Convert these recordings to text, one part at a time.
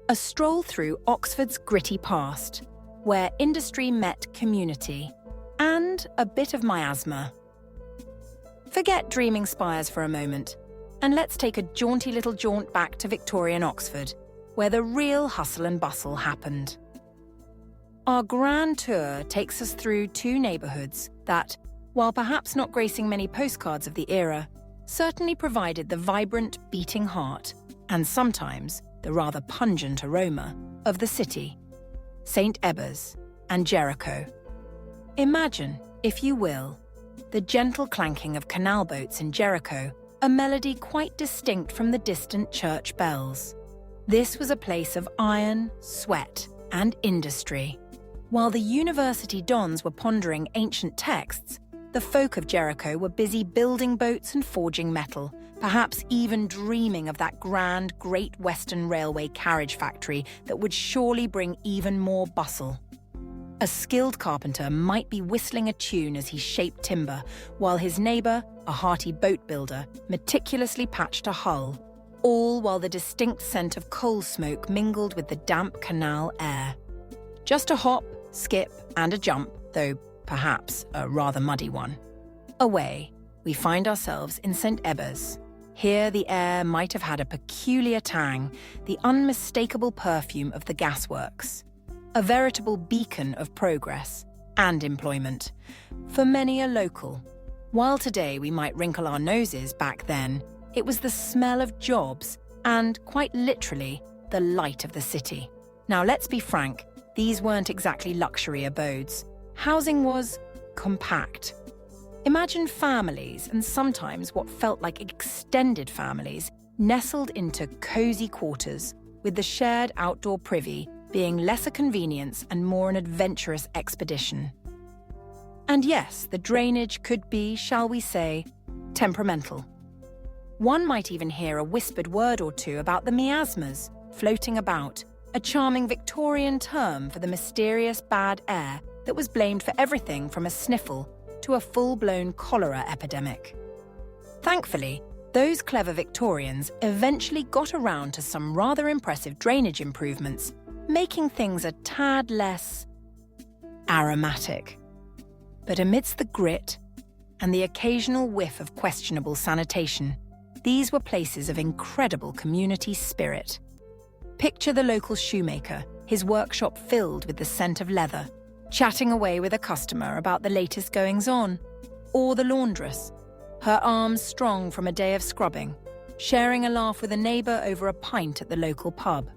A stroll through Oxford's gritty past, where industry met community, and a bit of miasma. Forget dreaming spires for a moment, and let's take a jaunty little jaunt back to Victorian Oxford, where the real hustle and bustle happened. Our grand tour takes us through two neighbourhoods that, while perhaps not gracing many postcards of the era, certainly provided the vibrant, beating heart, and sometimes the rather pungent aroma, of the city: St. Ebbe's and Jericho. Imagine, if you will, the gentle clanking of canal boats in Jericho, a melody quite distinct from the distant church bells. This was a place of iron, sweat, and industry. While the university dons were pondering ancient texts, the folk of Jericho were busy building boats and forging metal, perhaps even dreaming of that grand Great Western Railway carriage factory that would surely bring even more bustle. A skilled carpenter might be whistling a tune as he shaped timber, while his neighbour, a hearty boat builder, meticulously patched a hull, all while the distinct scent of coal smoke mingled with the damp canal air. Just a hop, skip, and a jump, though perhaps a rather muddy one. Away, we find ourselves in St. Ebbe's. Here the air might have had a peculiar tang, the unmistakable perfume of the gasworks. A veritable beacon of progress and employment for many a local. While today we might wrinkle our noses, back then, it was the smell of jobs and, quite literally, the light of the city. Now let's be frank, these weren't exactly luxury abodes. Housing was compact. Imagine families, and sometimes what felt like extended families, nestled into cosy quarters, with the shared outdoor privy being less a convenience and more an adventurous expedition. And yes, the drainage could be, shall we say, temperamental. One might even hear a whispered word or two about the miasmas floating about, a charming Victorian term for the mysterious bad air that was blamed for everything from a sniffle to a full-blown cholera epidemic. Thankfully, those clever Victorians eventually got around to some rather impressive drainage improvements, making things a tad less aromatic. But amidst the grit and the occasional whiff of questionable sanitation, these were places of incredible community spirit. Picture the local shoemaker, his workshop filled with the scent of leather, chatting away with a customer about the latest goings-on, or the laundress, her arms strong from a day of scrubbing, sharing a laugh with a neighbour over a pint at the local pub.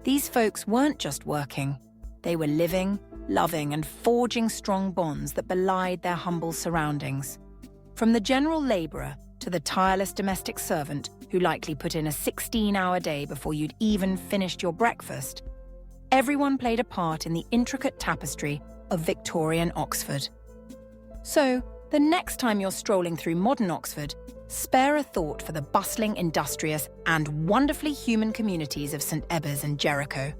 These folks weren't just working, they were living, loving and forging strong bonds that belied their humble surroundings. From the general labourer to the tireless domestic servant who likely put in a 16-hour day before you'd even finished your breakfast, everyone played a part in the intricate tapestry of Victorian Oxford. So, the next time you're strolling through modern Oxford, spare a thought for the bustling, industrious, and wonderfully human communities of St. Ebbe's and Jericho.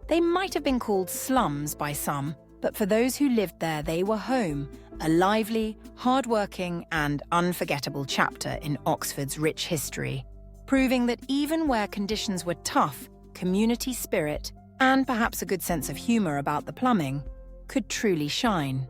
They might have been called slums by some, but for those who lived there, they were home, a lively, hard-working, and unforgettable chapter in Oxford's rich history, proving that even where conditions were tough, community spirit, and perhaps a good sense of humour about the plumbing, could truly shine.